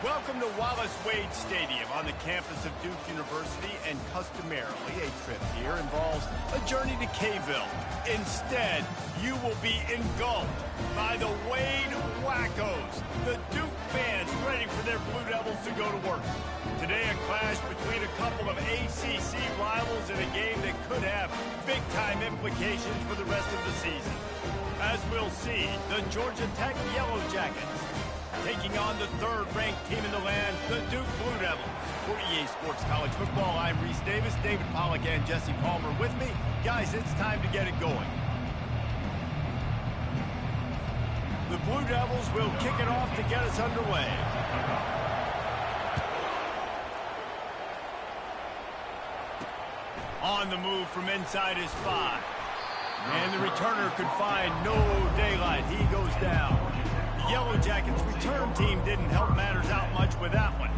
Welcome to Wallace Wade Stadium on the campus of Duke University, and customarily a trip here involves a journey to K-ville. Instead, you will be engulfed by the Wade Wackos, the Duke fans ready for their Blue Devils to go to work. Today, a clash between a couple of ACC rivals in a game that could have big-time implications for the rest of the season. As we'll see, the Georgia Tech Yellow Jackets taking on the third-ranked team in the land, the Duke Blue Devils. For EA Sports College Football, I'm Reese Davis, David Pollack, and Jesse Palmer with me. Guys, it's time to get it going. The Blue Devils will kick it off to get us underway. On the move from inside his 5. And the returner could find no daylight. He goes down. The Yellow Jackets return team didn't help matters out much with that one.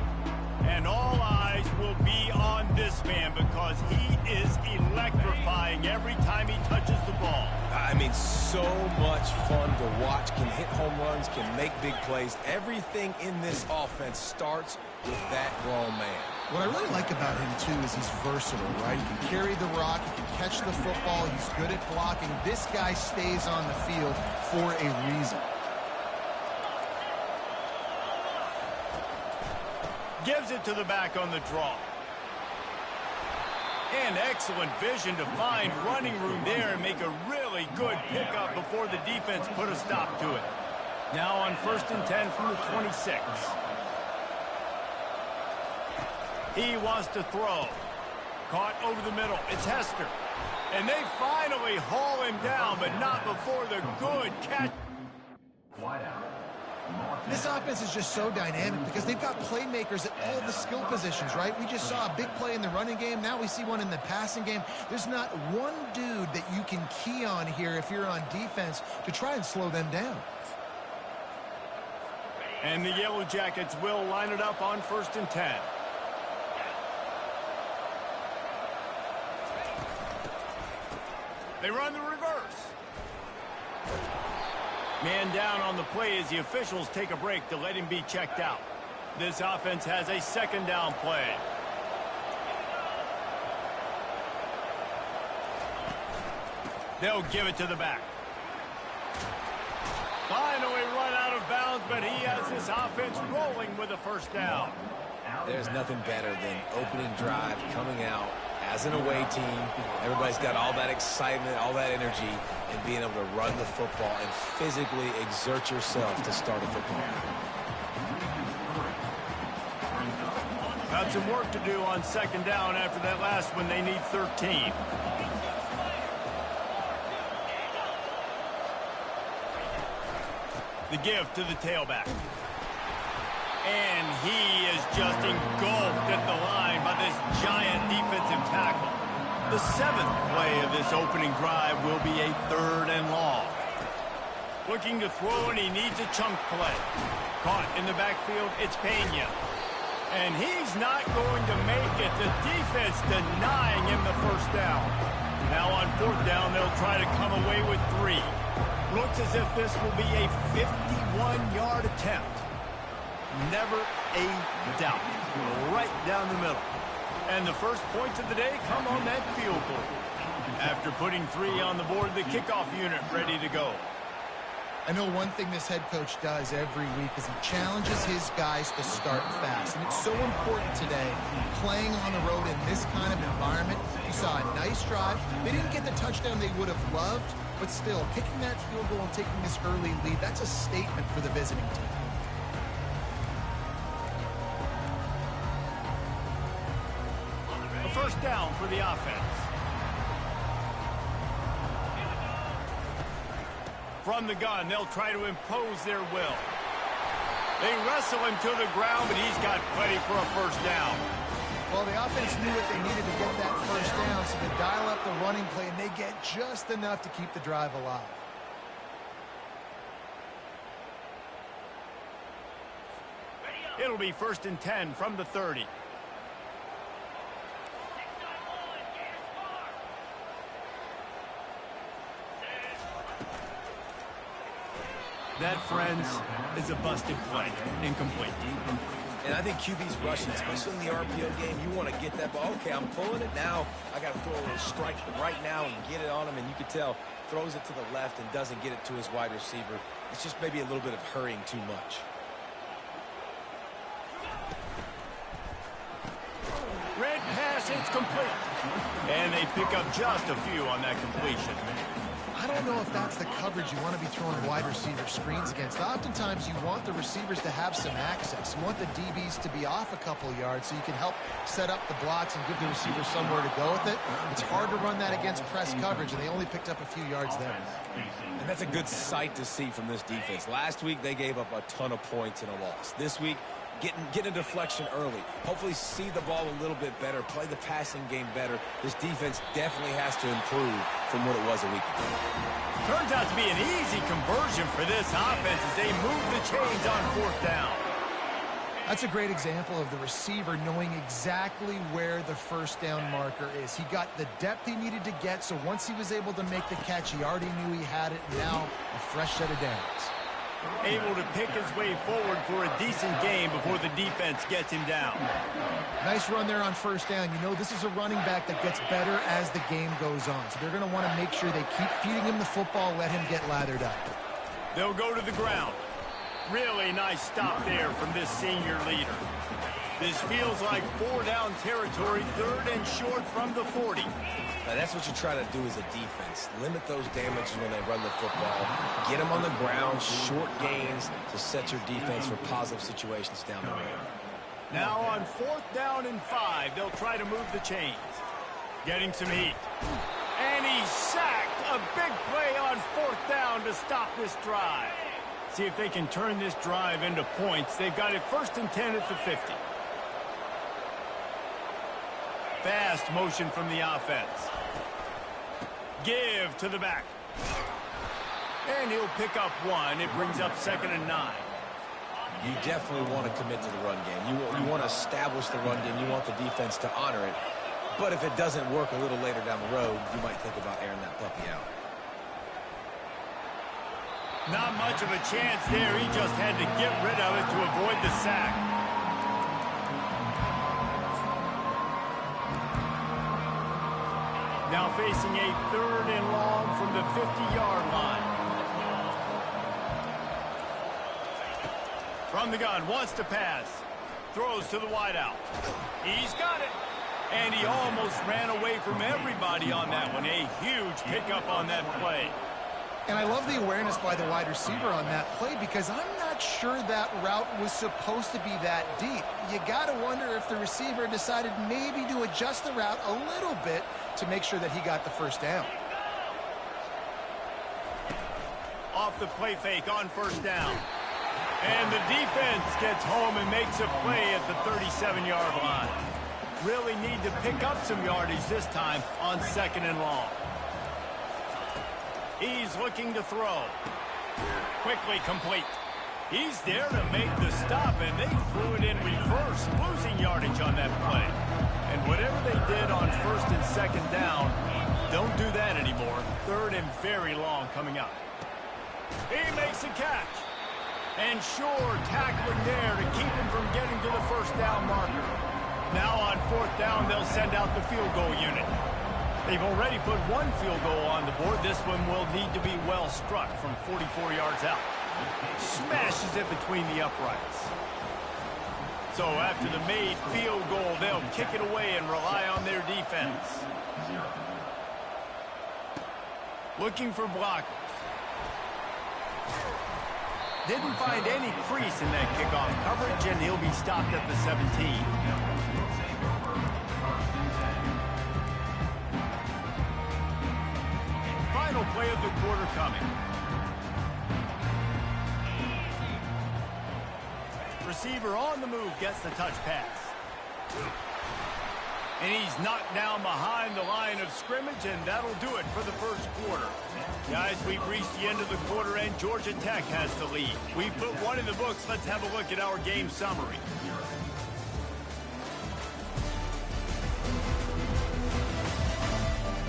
And all eyes will be on this man because he is electrifying every time he touches the ball. I mean, so much fun to watch. Can hit home runs, can make big plays. Everything in this offense starts with that grown man. What I really like about him, too, is he's versatile, right? He can carry the rock, he can catch the football, he's good at blocking. This guy stays on the field for a reason. Gives it to the back on the draw. And excellent vision to find running room there and make a really good pickup before the defense put a stop to it. Now on 1st and 10 from the 26. He wants to throw. Caught over the middle. It's Hester. And they finally haul him down, but not before the good catch. Wide out. This offense is just so dynamic because they've got playmakers at all the skill positions, right? We just saw a big play in the running game. Now we see one in the passing game. There's not one dude that you can key on here if you're on defense to try and slow them down. And the Yellow Jackets will line it up on 1st and 10. They run the reverse. Man down on the play as the officials take a break to let him be checked out. This offense has a 2nd down play. They'll give it to the back. Finally run out of bounds, but he has this offense rolling with a 1st down. There's nothing better than opening drive, coming out as an away team. Everybody's got all that excitement, all that energy, and being able to run the football and physically exert yourself to start a football game. Got some work to do on 2nd down after that last one. They need 13. The give to the tailback. And he is just engulfed at the line by this giant defensive tackle. The 7th play of this opening drive will be a 3rd and long. Looking to throw, and he needs a chunk play. Caught in the backfield, it's Pena. And he's not going to make it. The defense denying him the 1st down. Now on 4th down, they'll try to come away with 3. Looks as if this will be a 51-yard attempt. Never a doubt. Right down the middle. And the first points of the day come on that field goal. After putting 3 on the board, the kickoff unit ready to go. I know one thing this head coach does every week is he challenges his guys to start fast. And it's so important today, playing on the road in this kind of environment. You saw a nice drive. They didn't get the touchdown they would have loved, but still, kicking that field goal and taking this early lead, that's a statement for the visiting team. A 1st down for the offense. From the gun, they'll try to impose their will. They wrestle him to the ground, but he's got plenty for a 1st down. Well, the offense knew what they needed to get that 1st down, so they dial up the running play, and they get just enough to keep the drive alive. It'll be 1st and 10 from the 30. That, friends, is a busted play. Incomplete. And I think QB's rushing, especially in the RPO game, you want to get that ball. Okay, I'm pulling it now. I got to throw a little strike right now and get it on him. And you can tell, throws it to the left and doesn't get it to his wide receiver. It's just maybe a little bit of hurrying too much. Red pass, it's complete. And they pick up just a few on that completion. I don't know if that's the coverage you want to be throwing wide receiver screens against. Oftentimes, you want the receivers to have some access. You want the DBs to be off a couple of yards so you can help set up the blocks and give the receiver somewhere to go with it. It's hard to run that against press coverage, and they only picked up a few yards there. And that's a good sight to see from this defense. Last week, they gave up a ton of points in a loss. This week, getting a deflection early. Hopefully see the ball a little bit better, play the passing game better. This defense definitely has to improve from what it was a week ago. Turns out to be an easy conversion for this offense as they move the chains on fourth down. That's a great example of the receiver knowing exactly where the first down marker is. He got the depth he needed to get, so once he was able to make the catch, he already knew he had it. Now a fresh set of downs. Able to pick his way forward for a decent game before the defense gets him down. Nice run there on first down. You know, this is a running back that gets better as the game goes on. So they're going to want to make sure they keep feeding him the football, let him get lathered up. They'll go to the ground. Really nice stop there from this senior leader. This feels like 4-down territory, third and short from the 40. Now, that's what you try to do as a defense. Limit those damages when they run the football. Get them on the ground, short gains to set your defense for positive situations down the road. Now on fourth down and 5, they'll try to move the chains. Getting some heat. And he's sacked. A big play on fourth down to stop this drive. See if they can turn this drive into points. They've got it 1st and 10 at the 50. Fast motion from the offense. Give to the back. And he'll pick up 1. It brings up 2nd and 9. You definitely want to commit to the run game. You want to establish the run game. You want the defense to honor it. But if it doesn't work a little later down the road, you might think about airing that puppy out. Not much of a chance there. He just had to get rid of it to avoid the sack. Now facing a 3rd and long from the 50-yard line. From the gun, wants to pass. Throws to the wideout. He's got it. And he almost ran away from everybody on that one. A huge pickup on that play. And I love the awareness by the wide receiver on that play because I'm not sure that route was supposed to be that deep. You got to wonder if the receiver decided maybe to adjust the route a little bit to make sure that he got the first down. Off the play fake on first down. And the defense gets home and makes a play at the 37-yard line. Really need to pick up some yardage this time on 2nd and long. He's looking to throw. Quickly complete. He's there to make the stop, and they threw it in reverse, losing yardage on that play. And whatever they did on 1st and 2nd down, don't do that anymore. 3rd and very long coming up. He makes a catch. And sure, tackling there to keep him from getting to the first down marker. Now on 4th down, they'll send out the field goal unit. They've already put 1 field goal on the board. This one will need to be well struck from 44 yards out. Smashes it between the uprights. So after the made field goal, they'll kick it away and rely on their defense. Looking for blockers. Didn't find any crease in that kickoff coverage, and he'll be stopped at the 17. Final play of the quarter coming. Receiver on the move gets the touch pass. And he's knocked down behind the line of scrimmage, and that'll do it for the first quarter. Guys, we've reached the end of the quarter, and Georgia Tech has the lead. We've put 1 in the books. Let's have a look at our game summary.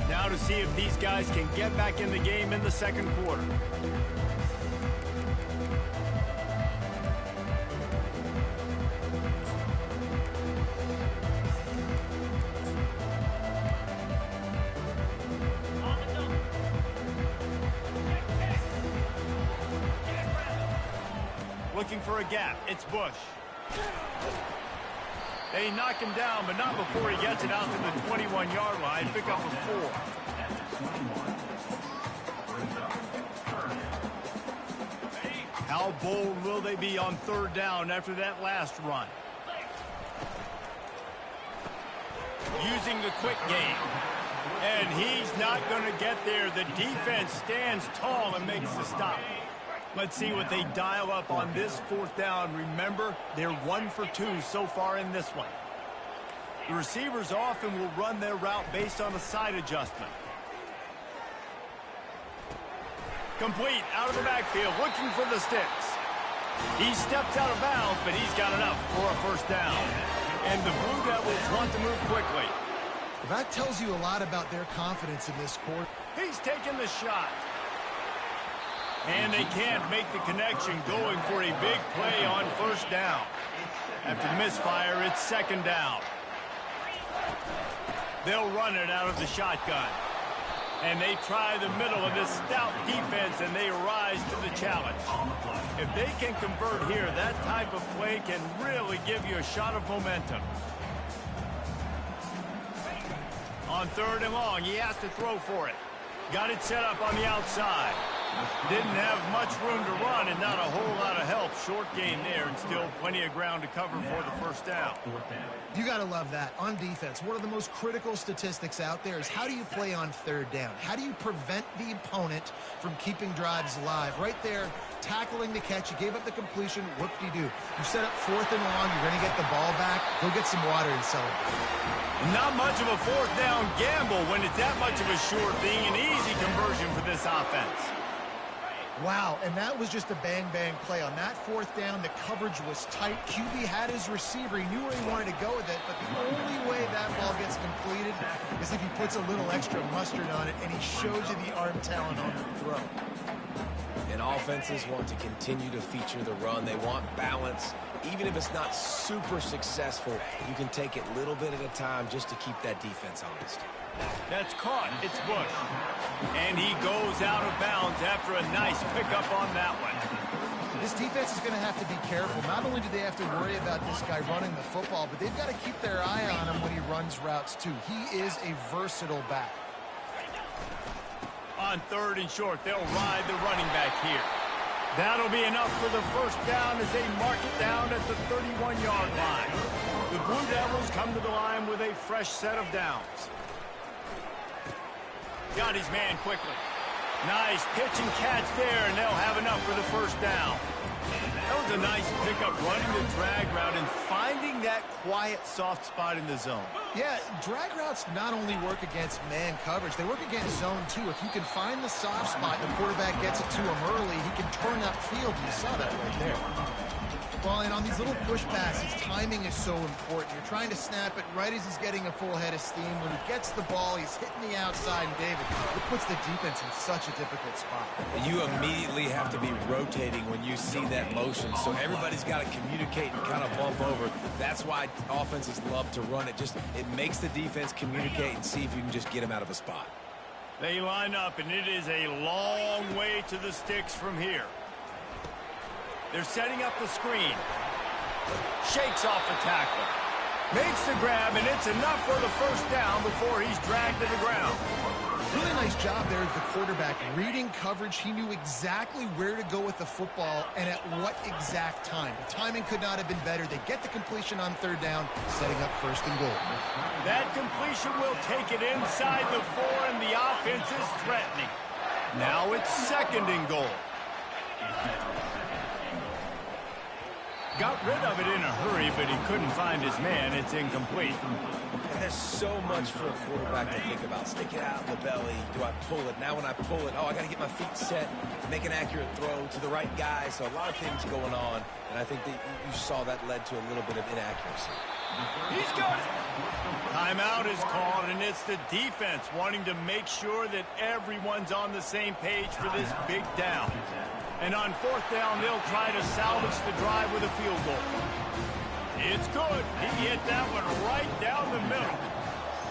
Now to see if these guys can get back in the game in the second quarter. looking for a gap. It's Bush. They knock him down, but not before he gets it out to the 21-yard line. Pick up a 4. How bold will they be on 3rd down after that last run? Using the quick game. And he's not going to get there. The defense stands tall and makes the stop. Let's see what they dial up on this 4th down. Remember, they're 1 for 2 so far in this one. The receivers often will run their route based on a side adjustment. Complete out of the backfield, looking for the sticks. He steps out of bounds, but he's got enough for a 1st down. And the Blue Devils want to move quickly. Well, that tells you a lot about their confidence in this quarter. He's taking the shot. And they can't make the connection, going for a big play on 1st down. After the misfire, it's 2nd down. They'll run it out of the shotgun. And they try the middle of this stout defense, and they rise to the challenge. If they can convert here, that type of play can really give you a shot of momentum. On 3rd and long, he has to throw for it. Got it set up on the outside. Didn't have much room to run and not a whole lot of help. Short gain there and still plenty of ground to cover for the 1st down. You got to love that. On defense, one of the most critical statistics out there is how do you play on 3rd down? How do you prevent the opponent from keeping drives alive? Right there, tackling the catch. You gave up the completion. Whoop-de-doo. You set up 4th and long. You're going to get the ball back. Go get some water and celebrate. Not much of a 4th down gamble when it's that much of a sure thing. An easy conversion for this offense. Wow, and that was just a bang-bang play. On that 4th down, the coverage was tight. QB had his receiver. He knew where he wanted to go with it, but the only way that ball gets completed is if he puts a little extra mustard on it, and he shows you the arm talent on the throw. And offenses want to continue to feature the run. They want balance. Even if it's not super successful, you can take it little bit at a time just to keep that defense honest. That's caught. It's Bush. And he goes out of bounds after a nice pickup on that one. This defense is going to have to be careful. Not only do they have to worry about this guy running the football, but they've got to keep their eye on him when he runs routes too. He is a versatile back. On 3rd and short, they'll ride the running back here. That'll be enough for the 1st down as they mark it down at the 31-yard line. The Blue Devils come to the line with a fresh set of downs. Got his man quickly. Nice pitch and catch there, and they'll have enough for the 1st down. That was a nice pickup, running the drag route and finding that quiet, soft spot in the zone. Yeah, drag routes not only work against man coverage, they work against zone too. If you can find the soft spot and the quarterback gets it to him early, he can turn upfield. You saw that right there. Well, and on these little push passes, timing is so important. You're trying to snap it right as he's getting a full head of steam. When he gets the ball, he's hitting the outside, and David, it puts the defense in such a difficult spot. You immediately have to be rotating when you see that motion, so everybody's got to communicate and kind of bump over. That's why offenses love to run it. It makes the defense communicate and see if you can just get him out of a spot. They line up, and it is a long way to the sticks from here. They're setting up the screen. Shakes off the tackle. Makes the grab, and it's enough for the 1st down before he's dragged to the ground. Really nice job there as the quarterback. Reading coverage, he knew exactly where to go with the football and at what exact time. The timing could not have been better. They get the completion on 3rd down, setting up 1st and goal. That completion will take it inside the 4, and the offense is threatening. Now it's 2nd and goal. Got rid of it in a hurry, but he couldn't find his man. It's incomplete. And there's so much for a quarterback to think about. Stick it out in the belly. Do I pull it? Now when I pull it, I got to get my feet set, make an accurate throw to the right guy. So a lot of things going on, and I think that you saw that led to a little bit of inaccuracy. He's got it. Timeout is called, and it's the defense wanting to make sure that everyone's on the same page for this big down. And on 4th down, they'll try to salvage the drive with a field goal. It's good. He hit that one right down the middle.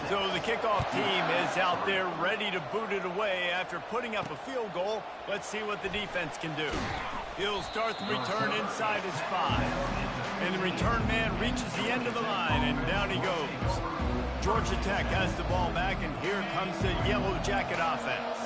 So the kickoff team is out there ready to boot it away after putting up a field goal. Let's see what the defense can do. He'll start the return inside his 5. And the return man reaches the end of the line, and down he goes. Georgia Tech has the ball back, and here comes the Yellow Jacket offense.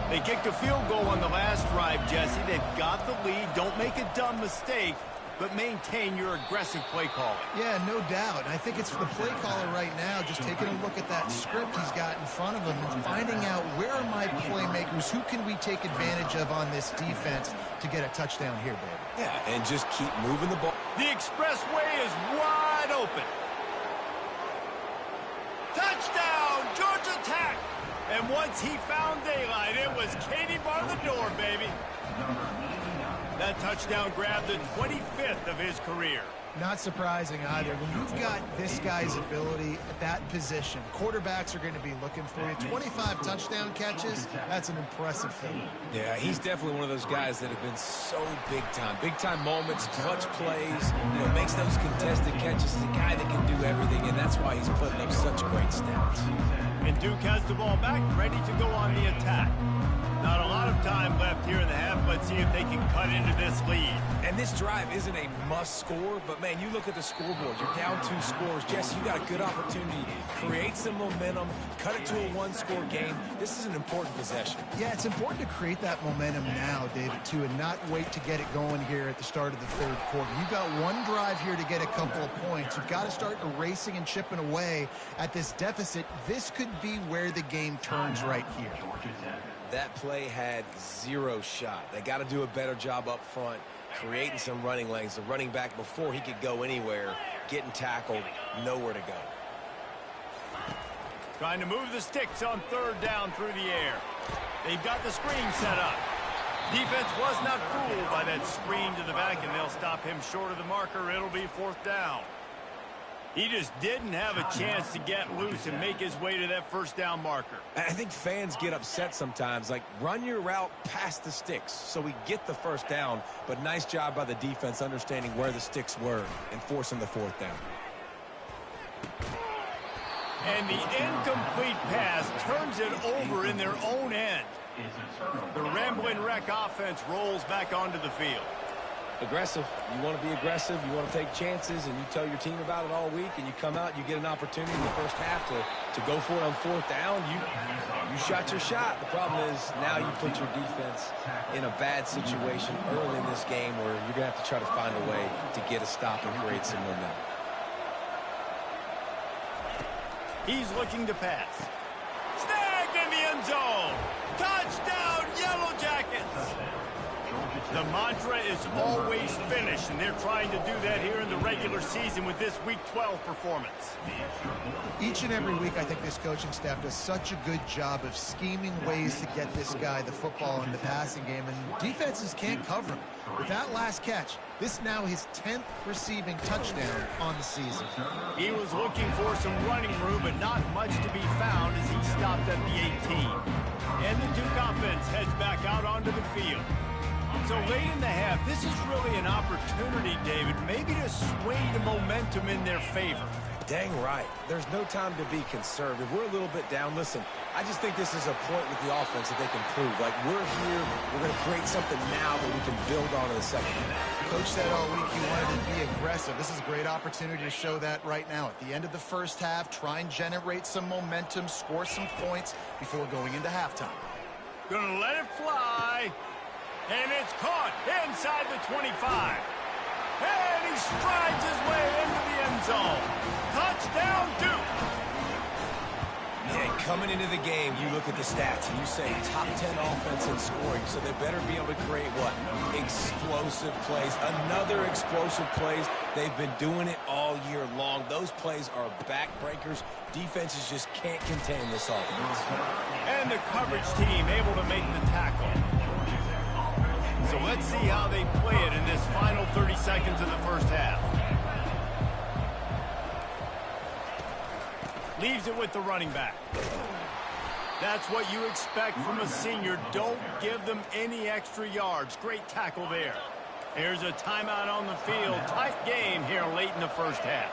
They kicked a field goal on the last drive, Jesse. They've got the lead. Don't make a dumb mistake, but maintain your aggressive play calling. Yeah, no doubt. I think it's for the play caller right now, just taking a look at that script he's got in front of him and finding out where are my playmakers, who can we take advantage of on this defense to get a touchdown here, baby. Yeah, and just keep moving the ball. The expressway is wide open. Touchdown, Georgia Tech! And once he found daylight, it was Katie bar the door, baby. That touchdown grabbed the 25th of his career. Not surprising either. When you've got this guy's ability at that position, quarterbacks are going to be looking for you. 25 touchdown catches, that's an impressive thing. Yeah, he's definitely one of those guys that have been so big time. Big time moments, clutch plays, makes those contested catches. He's a guy that can do everything, and that's why he's putting up such great stats. And Duke has the ball back, ready to go on the attack. Not a lot of time left here in the half. Let's see if they can cut into this lead. And this drive isn't a must score, but, man, you look at the scoreboard. You're down 2 scores. Jesse, you got a good opportunity. Create some momentum. Cut it to a 1-score game. This is an important possession. Yeah, it's important to create that momentum now, David, too, and not wait to get it going here at the start of the third quarter. You've got one drive here to get a couple of points. You've got to start erasing and chipping away at this deficit. This could be where the game turns right here. That play had 0 shot. They got to do a better job up front, creating some running lanes. The running back, before he could go anywhere, getting tackled, nowhere to go. Trying to move the sticks on third down through the air. They've got the screen set up. Defense was not fooled by that screen to the back, and they'll stop him short of the marker. It'll be 4th down. He just didn't have a chance to get loose and make his way to that first down marker. I think fans get upset sometimes. Like, run your route past the sticks so we get the first down. But nice job by the defense understanding where the sticks were and forcing the 4th down. And the incomplete pass turns it over in their own end. The Ramblin' Wreck offense rolls back onto the field. Aggressive. You want to be aggressive. You want to take chances, and you tell your team about it all week, and you come out and you get an opportunity in the first half to go for it on 4th down. You shot your shot. The problem is now you put your defense in a bad situation early in this game where you're going to have to try to find a way to get a stop and create some momentum. He's looking to pass. Snagged in the end zone. Touchdown, Yellow Jackets. The mantra is always finish, and they're trying to do that here in the regular season with this Week 12 performance. Each and every week, I think this coaching staff does such a good job of scheming ways to get this guy the football in the passing game, and defenses can't cover him. With that last catch, this now his 10th receiving touchdown on the season. He was looking for some running room, but not much to be found as he stopped at the 18. And the Duke offense heads back out onto the field. So late in the half, this is really an opportunity, David, maybe to swing the momentum in their favor. Dang right. There's no time to be conservative. We're a little bit down. Listen, I just think this is a point with the offense that they can prove. Like, we're here, we're going to create something now that we can build on in the second half. Coach said all week he wanted to be aggressive. This is a great opportunity to show that right now. At the end of the first half, try and generate some momentum, score some points before going into halftime. Gonna let it fly. And it's caught inside the 25. And he strides his way into the end zone. Touchdown, Duke. Yeah, coming into the game, you look at the stats and you say top 10 offense in scoring, so they better be able to create what? Explosive plays. Another explosive plays. They've been doing it all year long. Those plays are backbreakers. Defenses just can't contain this offense. And the coverage team able to make the tackle. So let's see how they play it in this final 30 seconds of the first half. Leaves it with the running back. That's what you expect from a senior. Don't give them any extra yards. Great tackle there. Here's a timeout on the field. Tight game here late in the first half.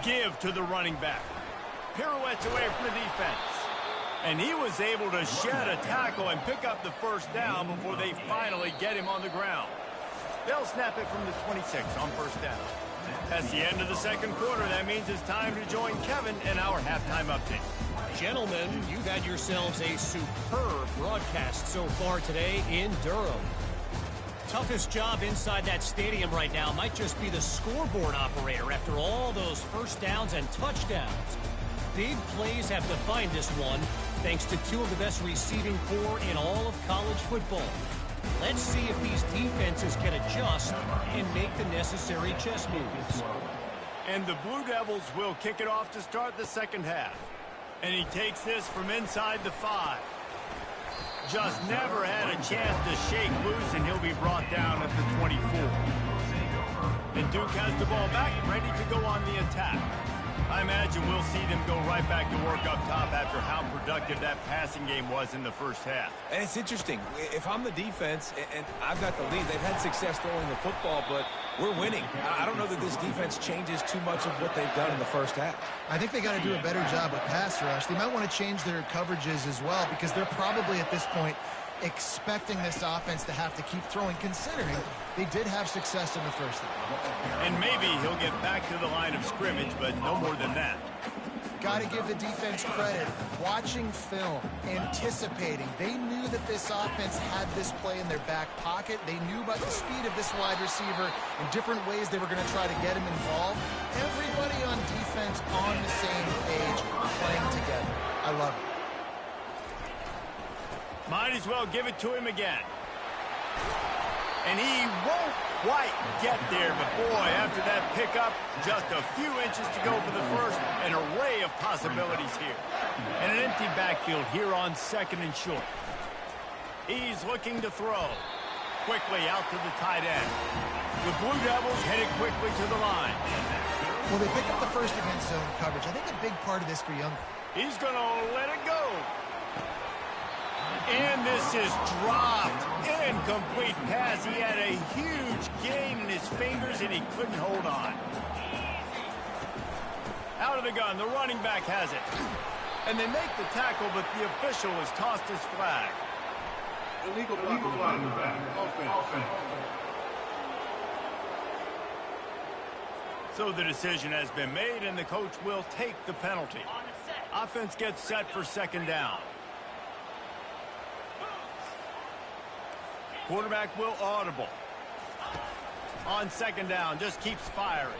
Give to the running back. Pirouettes away from the defense. And he was able to shed a tackle and pick up the first down before they finally get him on the ground. They'll snap it from the 26 on first down. That's the end of the second quarter. That means it's time to join Kevin in our halftime update. Gentlemen, you've had yourselves a superb broadcast so far today in Durham. Toughest job inside that stadium right now might just be the scoreboard operator after all those first downs and touchdowns. Big plays have defined this one, thanks to two of the best receiving corps in all of college football. Let's see if these defenses can adjust and make the necessary chess moves. And the Blue Devils will kick it off to start the second half. And he takes this from inside the 5. Just never had a chance to shake loose, and he'll be brought down at the 24. And Duke has the ball back, ready to go on the attack. I imagine we'll see them go right back to work up top after how productive that passing game was in the first half. And it's interesting. If I'm the defense and I've got the lead, they've had success throwing the football, but we're winning. I don't know that this defense changes too much of what they've done in the first half. I think they got to do a better job with pass rush. They might want to change their coverages as well, because they're probably at this point expecting this offense to have to keep throwing, considering they did have success in the first half. And maybe he'll get back to the line of scrimmage, but no more than that. Got to give the defense credit. Watching film, anticipating. They knew that this offense had this play in their back pocket. They knew about the speed of this wide receiver and different ways they were going to try to get him involved. Everybody on defense on the same page, playing together. I love it. Might as well give it to him again. And he won't quite get there, but boy, after that pickup, just a few inches to go for the first. An array of possibilities here. And an empty backfield here on second and short. He's looking to throw. Quickly out to the tight end. The Blue Devils headed quickly to the line. Well, they pick up the first against zone coverage. I think a big part of this for Young. He's going to let it go. And this is dropped. Incomplete pass. He had a huge gain in his fingers, and he couldn't hold on. Out of the gun, the running back has it. And they make the tackle, but the official has tossed his flag. Illegal flag. Offense. So the decision has been made, and the coach will take the penalty. Offense gets set for second down. Quarterback will audible. On second down, just keeps firing.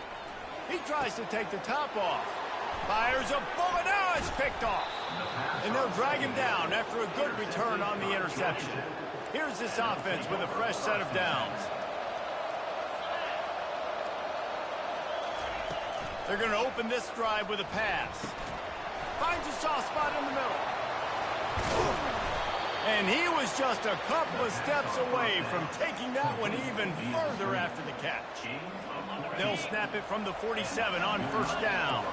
He tries to take the top off. Fires a bullet. Now it's picked off. And they'll drag him down after a good return on the interception. Here's this offense with a fresh set of downs. They're going to open this drive with a pass. Finds a soft spot in the middle. And he was just a couple of steps away from taking that one even further after the catch. They'll snap it from the 47 on first down.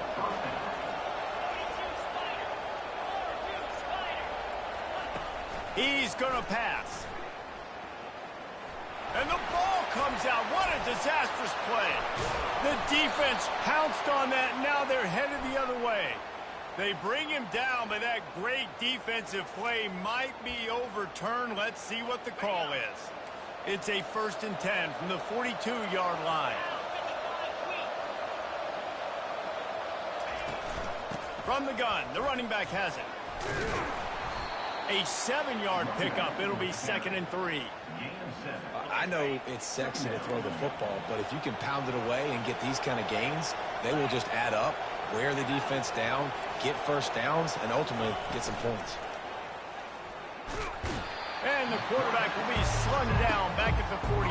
He's going to pass. And the ball comes out. What a disastrous play. The defense pounced on that, and now they're headed the other way. They bring him down, but that great defensive play might be overturned. Let's see what the call is. It's a 1st and 10 from the 42-yard line. From the gun, the running back has it. A 7-yard pickup. It'll be 2nd and 3. I know it's sexy to throw the football, but if you can pound it away and get these kind of gains, they will just add up, wear the defense down, get first downs, and ultimately get some points. And the quarterback will be slung down back at the 43.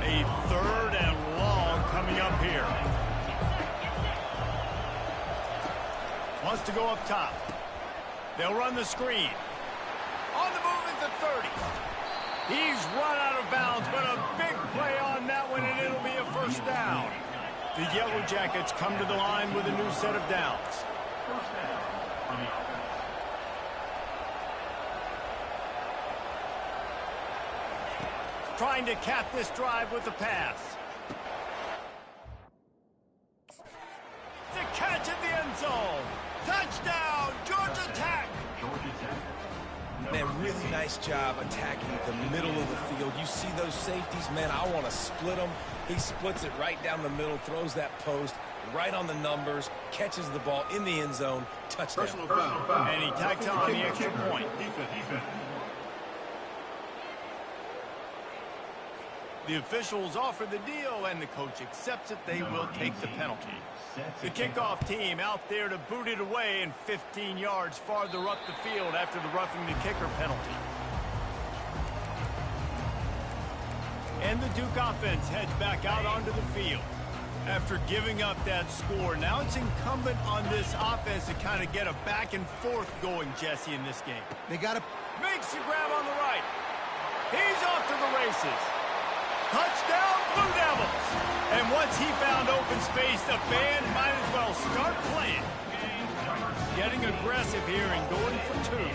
A 3rd and long coming up here. Wants to go up top. They'll run the screen. On the move at the 30. He's run out of bounds, but a big play on that one, and it'll be a first down. The Yellow Jackets come to the line with a new set of downs. Trying to cap this drive with the pass. The catch in the end zone. Touchdown, Georgia Tech. nice job attacking the middle of the field. You see those safeties, man, I want to split them. He splits it right down the middle, throws that post right on the numbers, catches the ball in the end zone, touchdown. Personal foul. And he tacks on the extra point. Defense. The officials offer the deal, and the coach accepts it. They will take the penalty. The kickoff team out there to boot it away and 15 yards farther up the field after the roughing the kicker penalty. And the Duke offense heads back out onto the field. After giving up that score, now it's incumbent on this offense to kind of get a back and forth going, Jesse, in this game. They got to... Makes the grab on the right. He's off to the races. Touchdown, Blue Devils. And once he found open space, the band might as well start playing. Getting aggressive here and going for two.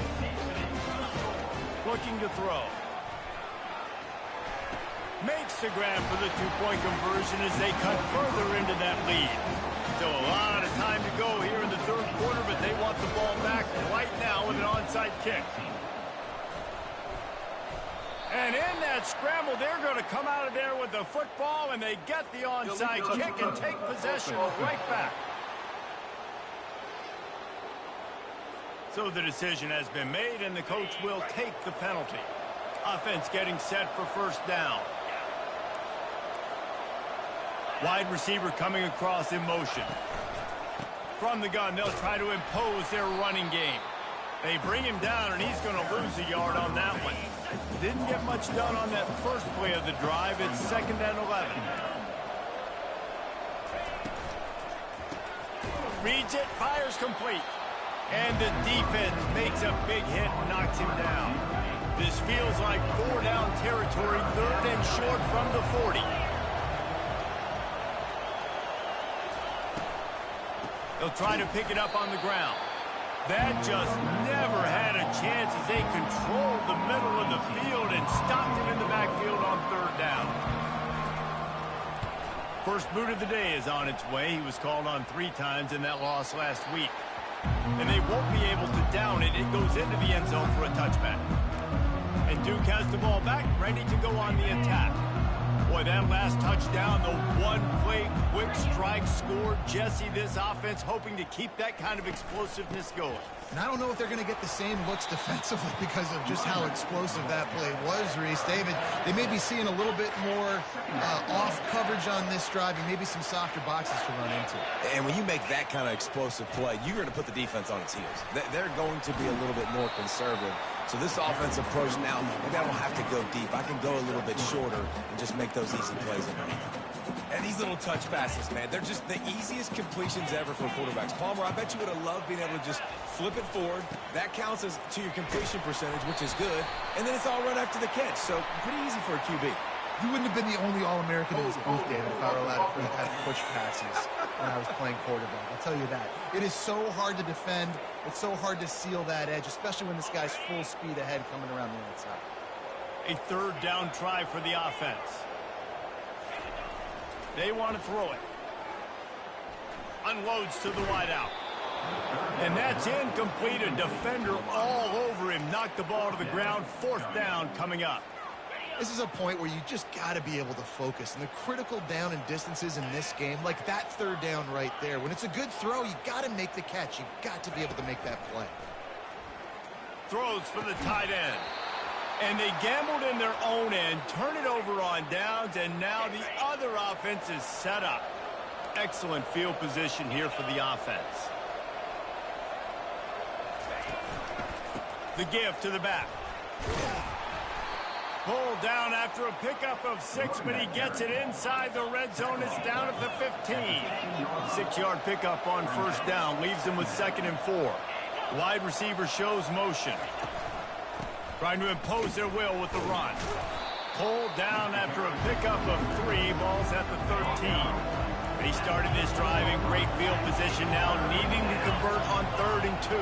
Looking to throw. Makes the grab for the two-point conversion as they cut further into that lead. Still a lot of time to go here in the third quarter, but they want the ball back right now with an onside kick. And in that scramble, they're going to come out of there with the football, and they get the onside kick and take possession right back. So the decision has been made, and the coach will take the penalty. Offense getting set for first down. Wide receiver coming across in motion. From the gun, they'll try to impose their running game. They bring him down, and he's going to lose a yard on that one. Didn't get much done on that first play of the drive. It's 2nd and 11. Reads it, fires complete. And the defense makes a big hit and knocks him down. This feels like 4-down territory, 3rd and short from the 40. They'll try to pick it up on the ground. That just never had a chance as they controlled the middle of the field and stopped him in the backfield on 3rd down. First boot of the day is on its way. He was called on 3 times in that loss last week. And they won't be able to down it. It goes into the end zone for a touchback. And Duke has the ball back, ready to go on the attack. Boy, that last touchdown, the one-play quick strike scored. Jesse, this offense hoping to keep that kind of explosiveness going. And I don't know if they're going to get the same looks defensively because of just how explosive that play was, Reese. David, they may be seeing a little bit more off coverage on this drive and maybe some softer boxes to run into. And when you make that kind of explosive play, you're going to put the defense on its heels. They're going to be a little bit more conservative. So this offensive approach now, maybe I don't have to go deep. I can go a little bit shorter and just make those easy plays. And these little touch passes, man, they're just the easiest completions ever for quarterbacks. Palmer, I bet you would have loved being able to just flip it forward. That counts as to your completion percentage, which is good. And then it's all run after the catch. So pretty easy for a QB. You wouldn't have been the only All-American in this booth, David, if I were allowed to have push passes when I was playing quarterback. I'll tell you that. It is so hard to defend. It's so hard to seal that edge, especially when this guy's full speed ahead coming around the outside. A 3rd down try for the offense. They want to throw it. Unloads to the wideout. And that's incomplete. A defender all over him. Knocked the ball to the ground. 4th down coming up. This is a point where you just got to be able to focus. And the critical down and distances in this game, like that 3rd down right there, when it's a good throw, you got to make the catch. You've got to be able to make that play. Throws for the tight end. And they gambled in their own end, turn it over on downs, and now the other offense is set up. Excellent field position here for the offense. The give to the back. Pulled down after a pickup of 6, but he gets it inside the red zone. It's down at the 15. 6-yard pickup on 1st down. Leaves him with 2nd and 4. Wide receiver shows motion. Trying to impose their will with the run. Pulled down after a pickup of 3. Ball's at the 13. He started this drive in great field position now, needing to convert on 3rd and 2.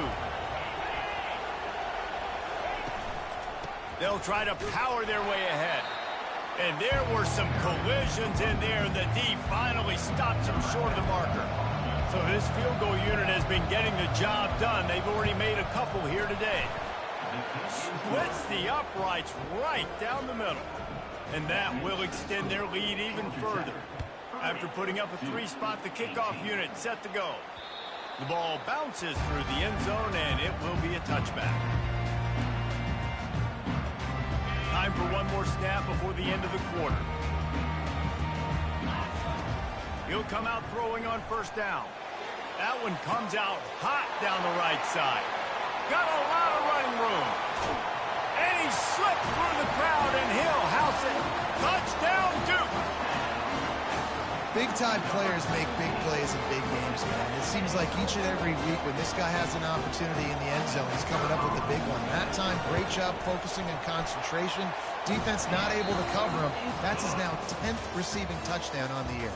They'll try to power their way ahead. And there were some collisions in there, and the D finally stops him short of the marker. So this field goal unit has been getting the job done. They've already made a couple here today. Splits the uprights right down the middle. And that will extend their lead even further. After putting up a 3-spot, the kickoff unit set to go. The ball bounces through the end zone, and it will be a touchback. Time for one more snap before the end of the quarter. He'll come out throwing on first down. That one comes out hot down the right side. Got a lot of running room. And he slipped through the crowd, and he'll house it. Touchdown, Duke! Big-time players make big plays in big games, man. It seems like each and every week when this guy has an opportunity in the end zone, he's coming up with a big one. That time, great job focusing on concentration. Defense not able to cover him. That's his now 10th receiving touchdown on the year.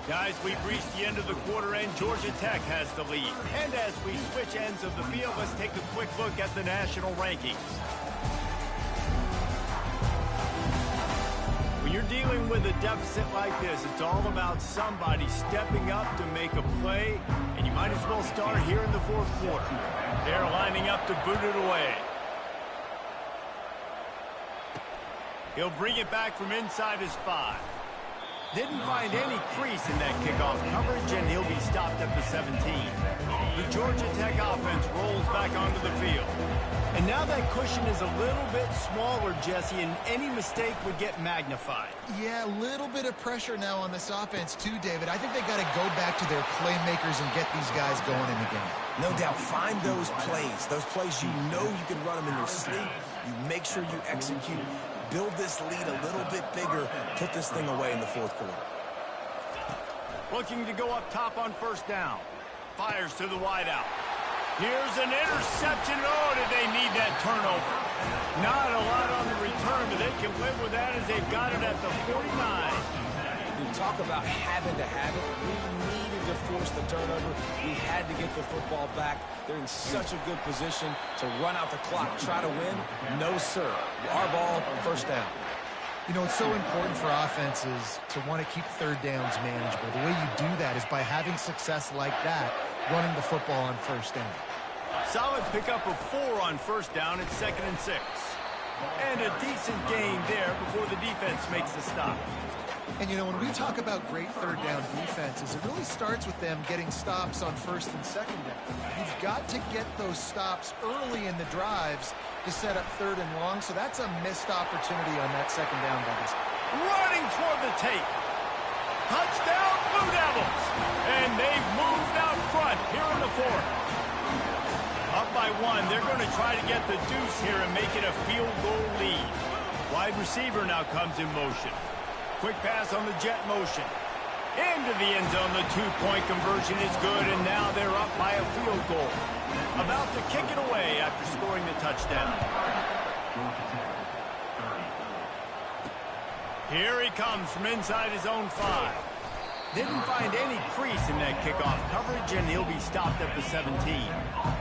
Guys, we've reached the end of the quarter, and Georgia Tech has the lead. And as we switch ends of the field, let's take a quick look at the national rankings. When you're dealing with a deficit like this, it's all about somebody stepping up to make a play, and you might as well start here in the fourth quarter. They're lining up to boot it away. He'll bring it back from inside his 5. Didn't find any crease in that kickoff coverage, and he'll be stopped at the 17. The Georgia Tech offense rolls back onto the field. And now that cushion is a little bit smaller, Jesse, and any mistake would get magnified. Yeah, a little bit of pressure now on this offense too, David. I think they got to go back to their playmakers and get these guys going in the game. No doubt. Find those plays you know you can run them in your sleep. You make sure you execute. Build this lead a little bit bigger. Put this thing away in the fourth quarter. Looking to go up top on first down. Fires to the wideout. Here's an interception. Oh, did they need that turnover? Not a lot on the return, but they can live with that as they've got it at the 49. You talk about having to have it. We needed to force the turnover. We had to get the football back. They're in such a good position to run out the clock, try to win. No, sir. Our ball, first down. You know, it's so important for offenses to want to keep third downs manageable. The way you do that is by having success like that, running the football on first down. Solid pickup of 4 on first down at 2nd and 6. And a decent gain there before the defense makes the stop. And, you know, when we talk about great third down defenses, it really starts with them getting stops on first and second down. You've got to get those stops early in the drives to set up third and long, so that's a missed opportunity on that second down, guys. Running toward the tape. Touchdown, Blue Devils. And they've moved out front here in the fourth. Up by 1, they're going to try to get the deuce here and make it a field goal lead. Wide receiver now comes in motion. Quick pass on the jet motion. Into the end zone, the 2-point conversion is good, and now they're up by a field goal. About to kick it away after scoring the touchdown. Here he comes from inside his own 5. Didn't find any crease in that kickoff coverage, and he'll be stopped at the 17.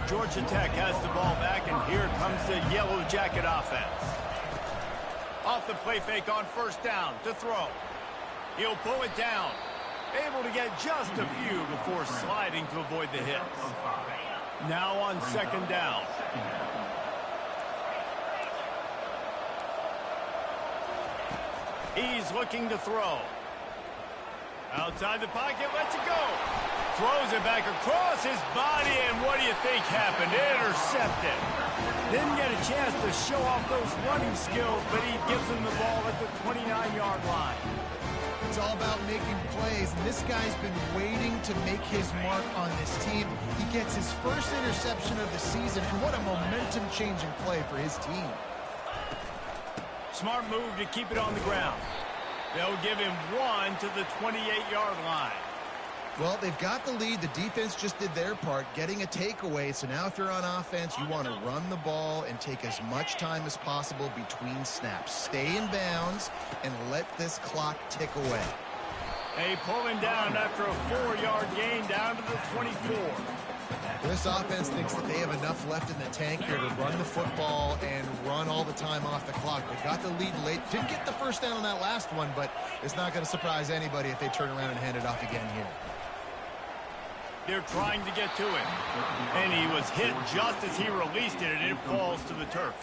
Georgia Tech has the ball back, and here comes the Yellow Jacket offense. Off the play fake on first down to throw. He'll pull it down. Able to get just a few before sliding to avoid the hits. Now on second down. He's looking to throw. Outside the pocket, lets it go. Throws it back across his body, and what do you think happened? Intercepted. Didn't get a chance to show off those running skills, but he gives him the ball at the 29-yard line. It's all about making plays, and this guy's been waiting to make his mark on this team. He gets his first interception of the season, and what a momentum-changing play for his team. Smart move to keep it on the ground. They'll give him 1 to the 28-yard line. Well, they've got the lead. The defense just did their part, getting a takeaway. So now if you're on offense, you want to run the ball and take as much time as possible between snaps. Stay in bounds and let this clock tick away. They pull him down after a 4-yard gain down to the 24. This offense thinks that they have enough left in the tank here to run the football and run all the time off the clock. They got the lead late. Didn't get the first down on that last one, but it's not going to surprise anybody if they turn around and hand it off again here. They're trying to get to him. And he was hit just as he released it, and it falls to the turf.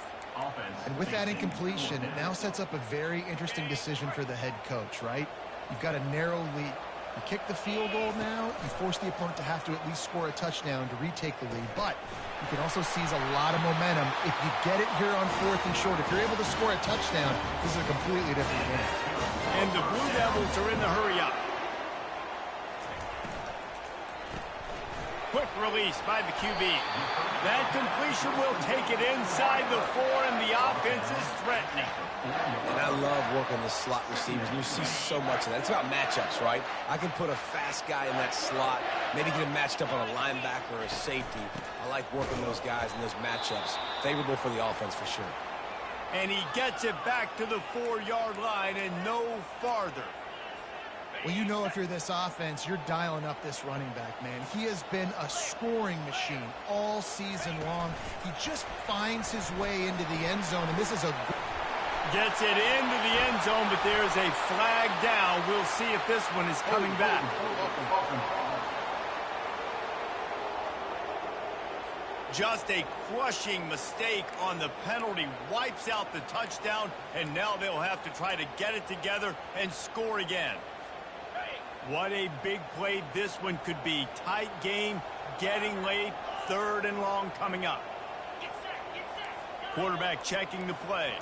And with that incompletion, it now sets up a very interesting decision for the head coach, right? You've got a narrow lead. You kick the field goal now, you force the opponent to have to at least score a touchdown to retake the lead. But you can also seize a lot of momentum if you get it here on 4th and short. If you're able to score a touchdown, this is a completely different game. And the Blue Devils are in the hurry-up. Quick release by the QB. That completion will take it inside the 4, and the offense is threatening. And I love working the slot receivers. You see so much of that. It's about matchups, right? I can put a fast guy in that slot, maybe get him matched up on a linebacker or a safety. I like working those guys in those matchups. Favorable for the offense for sure. And he gets it back to the 4-yard line and no farther. Well, you know if you're this offense, you're dialing up this running back, man. He has been a scoring machine all season long. He just finds his way into the end zone, and this is a... Gets it into the end zone, but there's a flag down. We'll see if this one is coming back. Just a crushing mistake on the penalty. Wipes out the touchdown, and now they'll have to try to get it together and score again. What a big play this one could be. Tight game, getting late, 3rd and long coming up. Quarterback checking the play.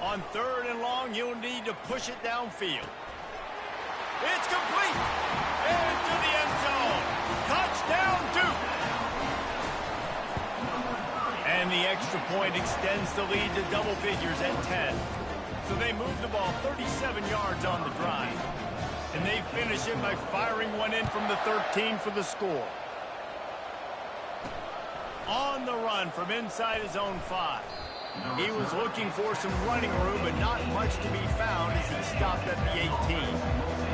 On 3rd and long, you'll need to push it downfield. It's complete. Into the end zone. Touchdown, Duke. And the extra point extends the lead to double figures at 10. So they move the ball 37 yards on the drive. And they finish it by firing one in from the 13 for the score. On the run from inside his own 5. He was looking for some running room, but not much to be found as he stopped at the 18.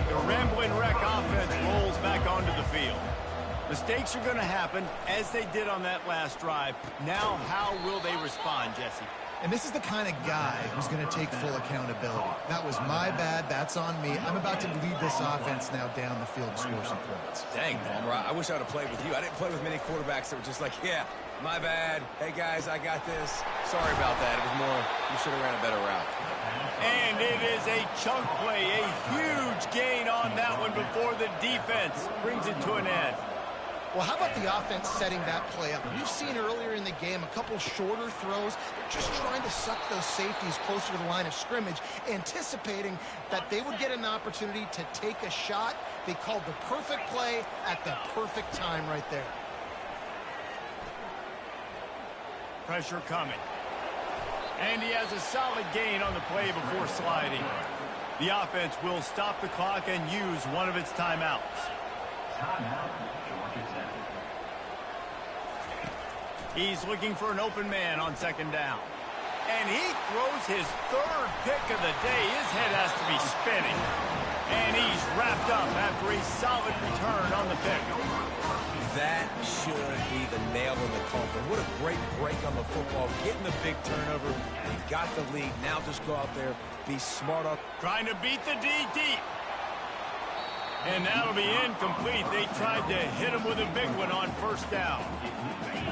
The rambling wreck offense rolls back onto the field. Mistakes are going to happen, as they did on that last drive. Now, how will they respond, Jesse? And this is the kind of guy who's going to take full accountability. That was my bad. That's on me. I'm about to lead this offense now down the field and score some points. Dang, Palmer, I wish I would have played with you. I didn't play with many quarterbacks that were just like, yeah, my bad. Hey, guys, I got this. Sorry about that. It was more, you should have ran a better route. And it is a chunk play, a huge gain on that one before the defense brings it to an end. Well, how about the offense setting that play up? We've seen earlier in the game a couple shorter throws. They're just trying to suck those safeties closer to the line of scrimmage, anticipating that they would get an opportunity to take a shot. They called the perfect play at the perfect time right there. Pressure coming. And he has a solid gain on the play before sliding. The offense will stop the clock and use one of its timeouts. He's looking for an open man on 2nd down. And he throws his 3rd pick of the day. His head has to be spinning. And he's wrapped up after a solid return on the pick. That should be the nail in the coffin. What a great break on the football. Getting the big turnover. You got the lead. Now just go out there, be smart up. Trying to beat the D deep. And that'll be incomplete. They tried to hit him with a big one on 1st down.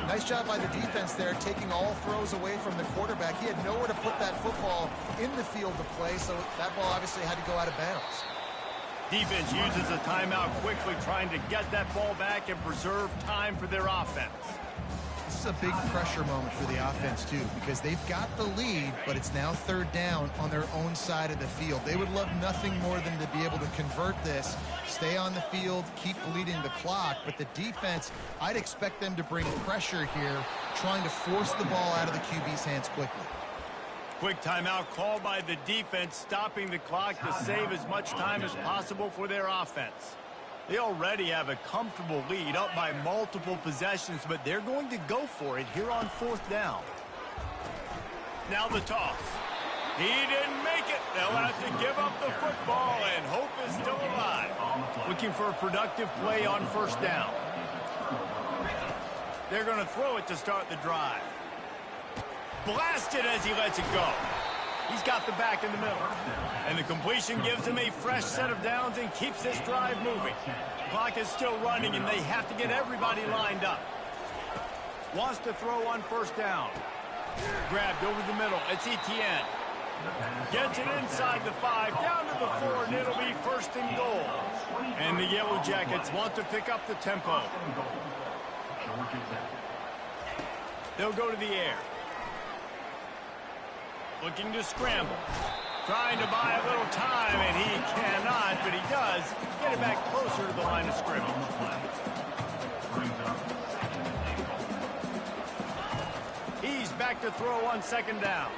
Nice job by the defense there, taking all throws away from the quarterback. He had nowhere to put that football in the field to play, so that ball obviously had to go out of bounds. Defense uses a timeout quickly, trying to get that ball back and preserve time for their offense. This is a big pressure moment for the offense, too, because they've got the lead, but it's now 3rd down on their own side of the field. They would love nothing more than to be able to convert this, stay on the field, keep bleeding the clock. But the defense, I'd expect them to bring pressure here, trying to force the ball out of the QB's hands quickly. Quick timeout called by the defense, stopping the clock to save as much time as possible for their offense. They already have a comfortable lead, up by multiple possessions, but they're going to go for it here on 4th down. Now the toss. He didn't make it. They'll have to give up the football, and hope is still alive. Looking for a productive play on 1st down. They're going to throw it to start the drive. Blasted as he lets it go. He's got the back in the middle. And the completion gives him a fresh set of downs and keeps this drive moving. Clock is still running, and they have to get everybody lined up. Wants to throw on first down. Grabbed over the middle. It's Etienne. Gets it inside the 5, down to the 4, and it'll be first and goal. And the Yellow Jackets want to pick up the tempo. They'll go to the air. Looking to scramble. Trying to buy a little time, and he cannot, but he does get it back closer to the line of scrimmage. He's back to throw on second down.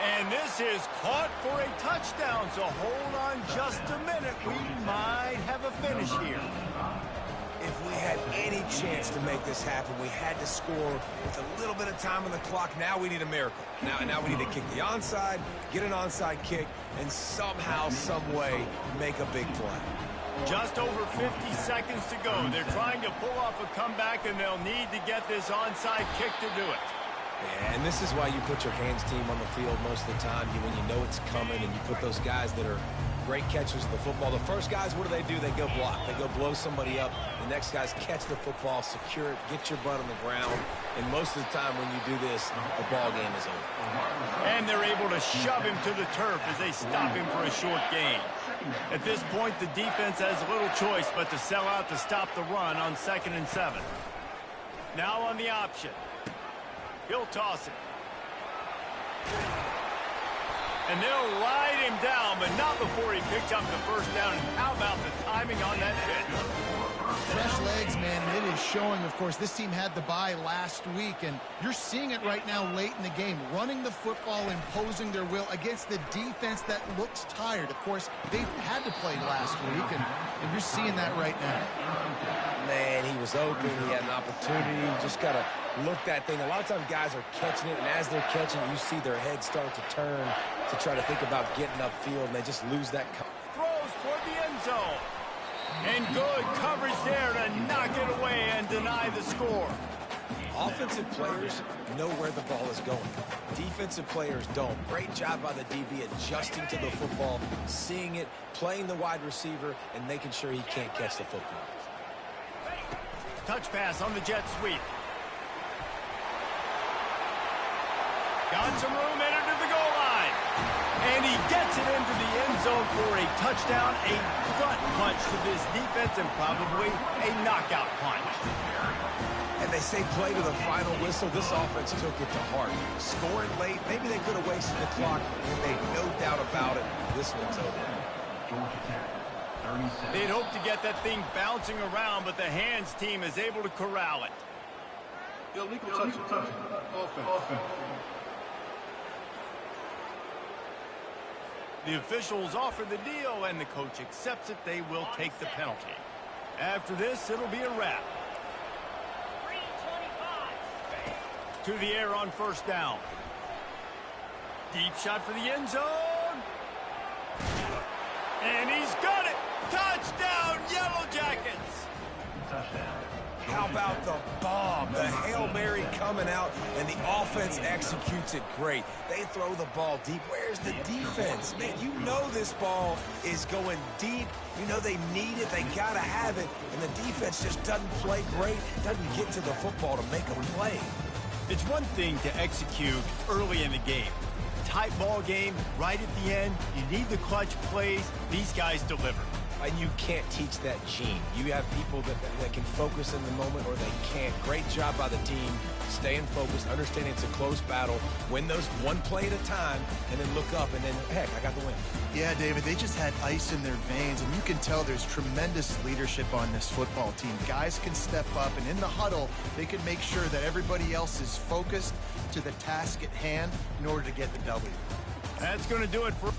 And this is caught for a touchdown, so hold on just a minute. We might have a finish here. If we had any chance to make this happen, we had to score with a little bit of time on the clock. Now we need a miracle. Now we need to kick the onside, get an onside kick, and somehow, some way, make a big play. Just over 50 seconds to go. They're trying to pull off a comeback, and they'll need to get this onside kick to do it. Yeah, and this is why you put your hands team on the field most of the time. When you know it's coming, and you put those guys that are great catchers of the football. The first guys, what do? They go block. They go blow somebody up. The next guys catch the football, secure it, get your butt on the ground. And most of the time when you do this, the ball game is over. And they're able to shove him to the turf as they stop him for a short gain. At this point, the defense has little choice but to sell out to stop the run on 2nd and 7. Now on the option. He'll toss it. And they'll ride him down, but not before he picks up the first down. And how about the timing on that pitch? Fresh legs, man, and it is showing, of course. This team had the bye last week, and you're seeing it right now late in the game. Running the football, imposing their will against the defense that looks tired. Of course, they had to play last week, and you're seeing that right now. Man, he was open. He had an opportunity. You just got to look that thing. A lot of times guys are catching it, and as they're catching it, you see their heads start to turn to try to think about getting upfield, and they just lose that. Throws toward the end zone. And good coverage there to knock it away and deny the score. Offensive players know where the ball is going. Defensive players don't. Great job by the DB adjusting to the football, seeing it, playing the wide receiver, and making sure he can't catch the football. Touch pass on the jet sweep. Got some room, entered to the goal line. And he gets it into the end zone for a touchdown, a gut punch to this defense, and probably a knockout punch. And they say play to the final whistle. This offense took it to heart. Scoring late, maybe they could have wasted the clock, and made no doubt about it. This one's over. They'd hoped to get that thing bouncing around, but the hands team is able to corral it. Illegal touch. Offense. The officials offer the deal, and the coach accepts it. They will take the penalty. After this, it'll be a wrap. To the air on first down. Deep shot for the end zone. And he's got it. Touchdown, Yellow Jackets. How about the bomb? The Hail Mary coming out, and the offense executes it great. They throw the ball deep. Where's the defense? Man, you know this ball is going deep. You know they need it. They got to have it. And the defense just doesn't play great, doesn't get to the football to make a play. It's one thing to execute early in the game. Tight ball game, right at the end. You need the clutch plays. These guys deliver. And you can't teach that gene. You have people that can focus in the moment, or they can't. Great job by the team, staying focused, understanding it's a close battle, win those one play at a time, and then look up, and then, heck, I got the win. Yeah, David, they just had ice in their veins, and you can tell there's tremendous leadership on this football team. Guys can step up, and in the huddle, they can make sure that everybody else is focused to the task at hand in order to get the W. That's going to do it for...